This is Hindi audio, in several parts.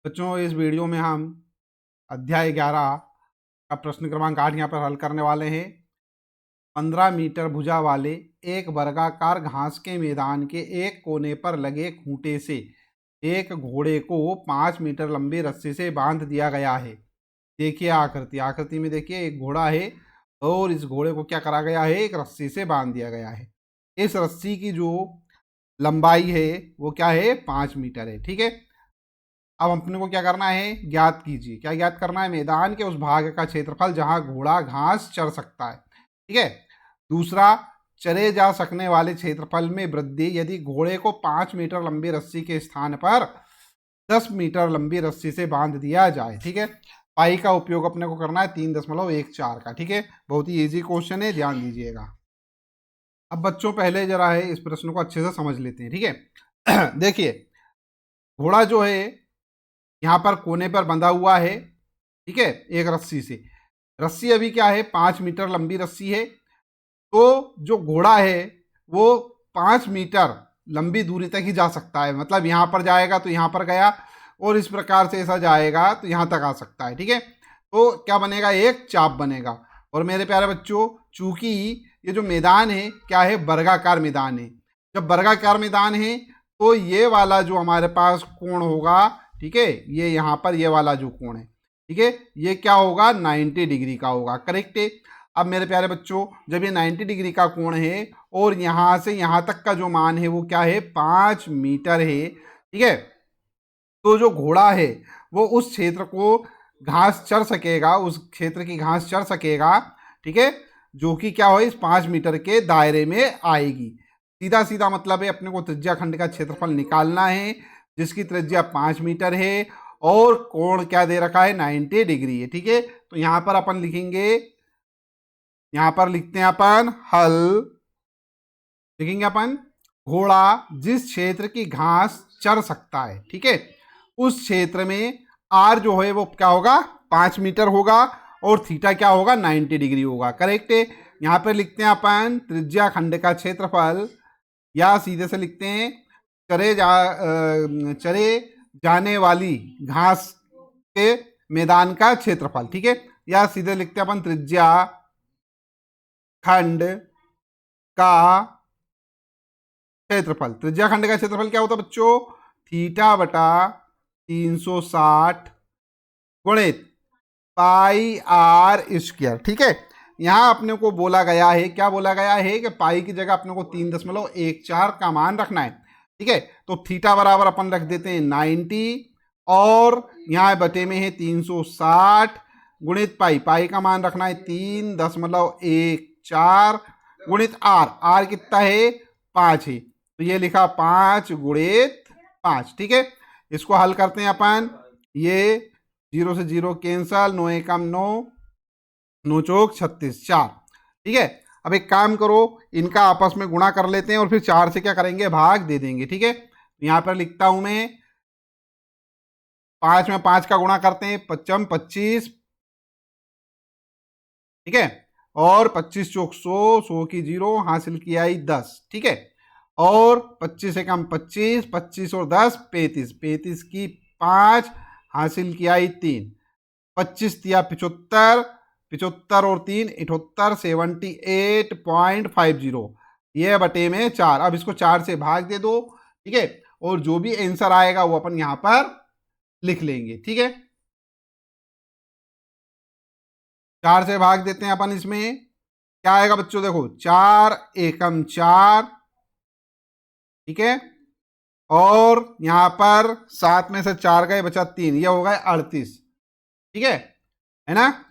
बच्चों, इस वीडियो में हम अध्याय 11 का प्रश्न क्रमांक 8 यहाँ पर हल करने वाले हैं। 15 मीटर भुजा वाले एक वर्गाकार घास के मैदान के एक कोने पर लगे खूंटे से एक घोड़े को 5 मीटर लंबी रस्सी से बांध दिया गया है। देखिए आकृति में देखिए एक घोड़ा है और इस घोड़े को क्या करा गया है, एक रस्सी से बांध दिया गया है। इस रस्सी की जो लंबाई है वो क्या है, 5 मीटर है। ठीक है, अब अपने को क्या करना है, ज्ञात कीजिए। क्या ज्ञात करना है, मैदान के उस भाग का क्षेत्रफल जहां घोड़ा घास चर सकता है। ठीक है, दूसरा, चरे जा सकने वाले क्षेत्रफल में वृद्धि यदि घोड़े को 5 मीटर लंबी रस्सी के स्थान पर 10 मीटर लंबी रस्सी से बांध दिया जाए। ठीक है, पाई का उपयोग अपने को करना है 3.14 का। ठीक है, बहुत ही इजी क्वेश्चन है, ध्यान दीजिएगा। अब बच्चों पहले जरा है इस प्रश्न को अच्छे से समझ लेते हैं। ठीक है देखिए, घोड़ा जो है यहाँ पर कोने पर बंधा हुआ है। ठीक है, एक रस्सी से। रस्सी अभी क्या है, 5 मीटर लंबी रस्सी है। तो जो घोड़ा है वो 5 मीटर लंबी दूरी तक ही जा सकता है। मतलब यहाँ पर जाएगा तो यहाँ पर गया, और इस प्रकार से ऐसा जाएगा तो यहाँ तक आ सकता है। ठीक है, तो क्या बनेगा, एक चाप बनेगा। और मेरे प्यारे बच्चों, चूंकि ये जो मैदान है क्या है, वर्गाकार मैदान है। जब वर्गाकार मैदान है तो ये वाला जो हमारे पास कोण होगा, ठीक है, ये यहाँ पर ये वाला जो कोण है, ठीक है, ये क्या होगा, 90 डिग्री का होगा। करेक्ट है। अब मेरे प्यारे बच्चों, जब ये 90 डिग्री का कोण है और यहाँ से यहाँ तक का जो मान है वो क्या है, 5 मीटर है। ठीक है, तो जो घोड़ा है वो उस क्षेत्र को घास चर सकेगा, उस क्षेत्र की घास चर सकेगा। ठीक है, जो कि क्या हो, इस 5 मीटर के दायरे में आएगी। सीधा सीधा मतलब है अपने को त्रिज्या खंड का क्षेत्रफल निकालना है, जिसकी त्रिज्या 5 मीटर है और कोण क्या दे रखा है, 90 डिग्री है। ठीक है, तो यहाँ पर अपन लिखेंगे, यहाँ पर लिखते हैं अपन हल, लिखेंगे अपन घोड़ा जिस क्षेत्र की घास चर सकता है, ठीक है, उस क्षेत्र में आर जो है वो क्या होगा, 5 मीटर होगा और थीटा क्या होगा, 90 डिग्री होगा। करेक्ट है। यहाँ पर लिखते हैं अपन त्रिज्या खंड का क्षेत्रफल, या सीधे से लिखते हैं चरे जाने वाली घास के मैदान का क्षेत्रफल। ठीक है, या सीधे लिखते हैं अपन त्रिज्या खंड का क्षेत्रफल। त्रिज्या खंड का क्षेत्रफल क्या होता है बच्चों, थीटा बटा 360 गुणित पाई आर स्क्वायर। ठीक है, यहां अपने को बोला गया है, क्या बोला गया है कि पाई की जगह अपने को 3.14 का मान रखना है। ठीक है, तो थीटा बराबर अपन रख देते हैं 90 और यहाँ बटे में है 360 गुणित पाई, पाई का मान रखना है 3.14 गुणित आर, आर कितना है, 5 है, तो ये लिखा 5 गुणित 5। ठीक है, इसको हल करते हैं अपन, ये 0 से 0 कैंसल, 9 एकम 9, 9 चौक 36, 4। ठीक है, अब एक काम करो, इनका आपस में गुणा कर लेते हैं और फिर 4 से क्या करेंगे, भाग दे देंगे। ठीक है, यहां पर लिखता हूं मैं 5 में 5 का गुणा करते हैं, 55 25। ठीक है, और 25 चौक 100, 100 की 0 हासिल किया 10। ठीक है, और 25 से कम 25, 25 और 10 35, 35 की 5 हासिल किया 3, 25 दिया 75, 75 और 3 78, 78.50, ये बटे में 4। अब इसको 4 से भाग दे दो। ठीक है, और जो भी आंसर आएगा वो अपन यहां पर लिख लेंगे। ठीक है, 4 से भाग देते हैं अपन, इसमें क्या आएगा बच्चों, देखो 4 एकम 4। ठीक है, और यहां पर 7 में से 4 गए, बचा 3, ये हो गए 38। ठीक है ना।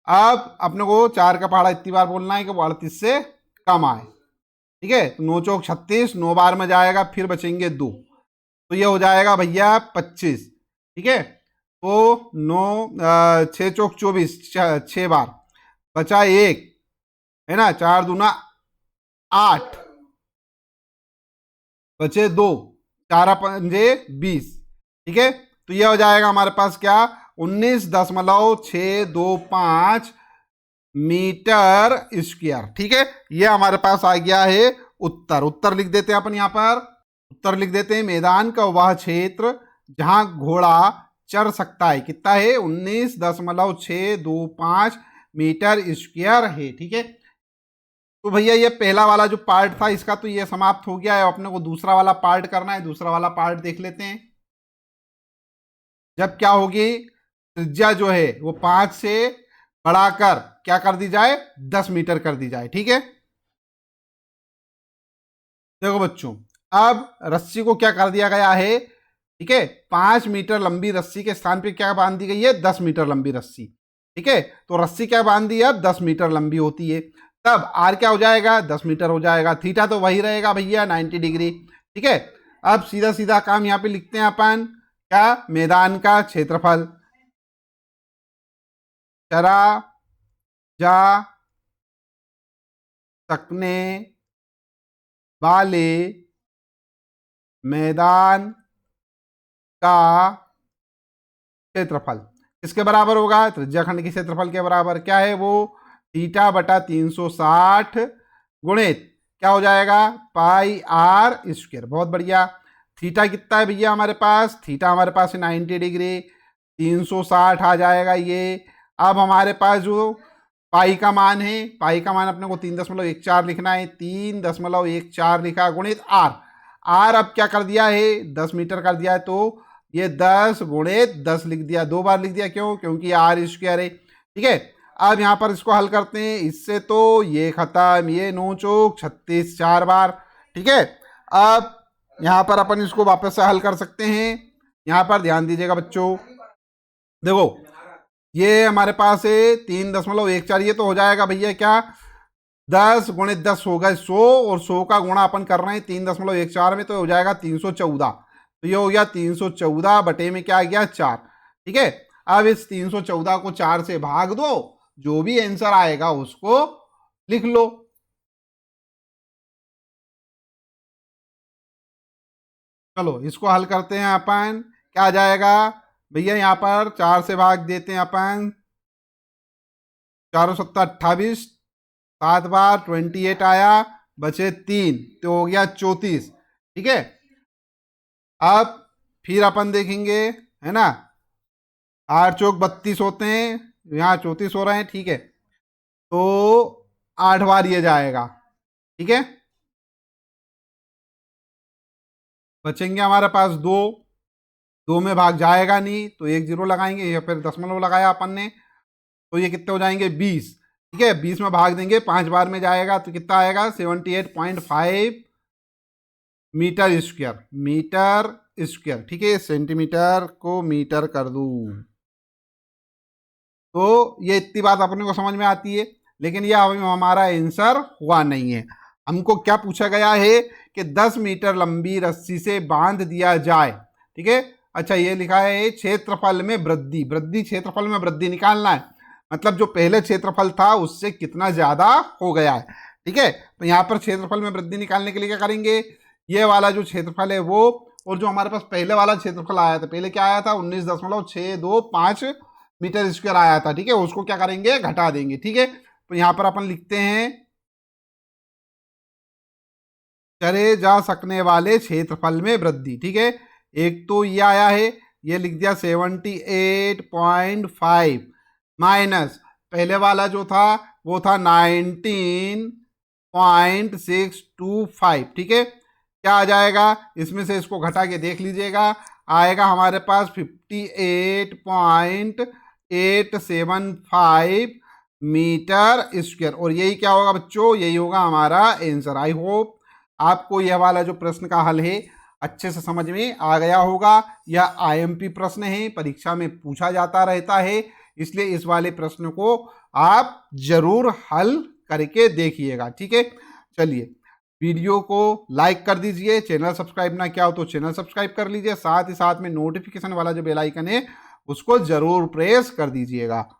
अब अपने को 4 का पहाड़ा इतनी बार बोलना है कि वो 38 से कम आए। ठीक है, तो 9 चौक 36, 9 बार में जाएगा, फिर बचेंगे 2, तो ये हो जाएगा भैया 25। ठीक है, तो 6 चौक 24, 6 बार, बचा 1, है ना, 4 दूना 8, बचे 2, 4 पंजे 20। ठीक है, तो ये हो जाएगा हमारे पास क्या, 19.625 मीटर स्क्वायर। ठीक है, ये हमारे पास आ गया है उत्तर। उत्तर लिख देते हैं अपन, यहां पर उत्तर लिख देते हैं, मैदान का वह क्षेत्र जहां घोड़ा चढ़ सकता है। कितना है? 19.625 मीटर स्क्वायर है। ठीक है, तो भैया ये पहला वाला जो पार्ट था इसका तो ये समाप्त हो गया है। अपने को दूसरा वाला पार्ट करना है। दूसरा वाला पार्ट देख लेते हैं। जब क्या होगी, त्रिज्या जो है वो 5 से बढ़ाकर क्या कर दी जाए, 10 मीटर कर दी जाए। ठीक है, देखो बच्चों, अब रस्सी को क्या कर दिया गया है, ठीक है, 5 मीटर लंबी रस्सी के स्थान पे क्या बांध दी गई है, 10 मीटर लंबी रस्सी। ठीक है, तो रस्सी क्या बांध दी है, अब 10 मीटर लंबी होती है। तब आर क्या हो जाएगा, 10 मीटर हो जाएगा। थीटा तो वही रहेगा भैया, 90 डिग्री। ठीक है, अब सीधा सीधा काम यहाँ पे लिखते हैं अपन, क्या, मैदान का क्षेत्रफल। चरा जा सकने वाले मैदान का क्षेत्रफल किसके बराबर होगा, त्रिज्याखंड के क्षेत्रफल के बराबर। क्या है वो, थीटा बटा 360 गुणित क्या हो जाएगा, पाई आर स्क्वायर। बहुत बढ़िया। थीटा कितना है भैया हमारे पास, थीटा हमारे पास है 90 डिग्री, 360 आ जाएगा ये। अब हमारे पास जो पाई का मान है, पाई का मान अपने को 3.14 लिखना है, 3.14 लिखा गुणित आर। आर अब क्या कर दिया है, 10 मीटर कर दिया है, तो ये 10 गुणित 10 लिख दिया, 2 बार लिख दिया। क्यों, क्योंकि आर स्क्वायर है। ठीक है, अब यहां पर इसको हल करते हैं। इससे तो ये खत्म, ये नो चौक 36 4 बार। ठीक है, अब यहां पर अपन इसको वापस से हल कर सकते हैं। यहां पर ध्यान दीजिएगा बच्चों, देखो ये हमारे पास है 3.14, ये तो हो जाएगा भैया क्या, 10 गुणित 10 होगा 100, और 100 का गुणा अपन कर रहे हैं 3.14 में, तो हो जाएगा 314। तो ये हो गया 314 बटे में क्या आ गया, 4। ठीक है, अब इस 314 को 4 से भाग दो, जो भी आंसर आएगा उसको लिख लो। चलो इसको हल करते हैं अपन, क्या आ जाएगा भैया, यहां पर 4 से भाग देते हैं अपन, 4 7 28, 7 बार 28 आया, बचे 3, तो हो गया 34। ठीक है, अब फिर अपन देखेंगे, है ना, 8 चौक 32 होते हैं, यहाँ 34 हो रहे हैं। ठीक है, तो 8 बार ये जाएगा। ठीक है, बचेंगे हमारे पास 2, 2 में भाग जाएगा नहीं, तो 1 0 लगाएंगे, या फिर दशमलव लगाया अपन ने, तो ये कितने हो जाएंगे, 20। ठीक है, 20 में भाग देंगे, 5 बार में जाएगा, तो कितना आएगा, 78.5 मीटर स्क्वायर, मीटर स्क्वायर। ठीक है, सेंटीमीटर को मीटर कर दूं, तो ये इतनी बात अपने को समझ में आती है। लेकिन ये हमारा आंसर हुआ नहीं है। हमको क्या पूछा गया है कि 10 मीटर लंबी रस्सी से बांध दिया जाए। ठीक है, अच्छा ये लिखा है क्षेत्रफल में वृद्धि, वृद्धि क्षेत्रफल में वृद्धि निकालना है, मतलब जो पहले क्षेत्रफल था उससे कितना ज्यादा हो गया है। ठीक है, तो यहाँ पर क्षेत्रफल में वृद्धि निकालने के लिए क्या करेंगे, ये वाला जो क्षेत्रफल है वो, और जो हमारे पास पहले वाला क्षेत्रफल आया था, पहले क्या आया था, 19.625 मीटर स्क्वायर आया था। ठीक है, उसको क्या करेंगे, घटा देंगे। ठीक है, तो यहां पर अपन लिखते हैं, चरे जा सकने वाले क्षेत्रफल में वृद्धि। ठीक है, एक तो ये आया है, ये लिख दिया 78.5 माइनस पहले वाला जो था वो था 19.625। ठीक है, क्या आ जाएगा, इसमें से इसको घटा के देख लीजिएगा, आएगा हमारे पास 58.875 मीटर स्क्वायर। और यही क्या होगा बच्चों, यही होगा हमारा आंसर। आई होप आपको यह वाला जो प्रश्न का हल है अच्छे से समझ में आ गया होगा। यह आईएमपी प्रश्न है, परीक्षा में पूछा जाता रहता है, इसलिए इस वाले प्रश्न को आप जरूर हल करके देखिएगा। ठीक है, चलिए वीडियो को लाइक कर दीजिए, चैनल सब्सक्राइब ना किया हो तो चैनल सब्सक्राइब कर लीजिए, साथ ही साथ में नोटिफिकेशन वाला जो बेल आइकन है उसको जरूर प्रेस कर दीजिएगा।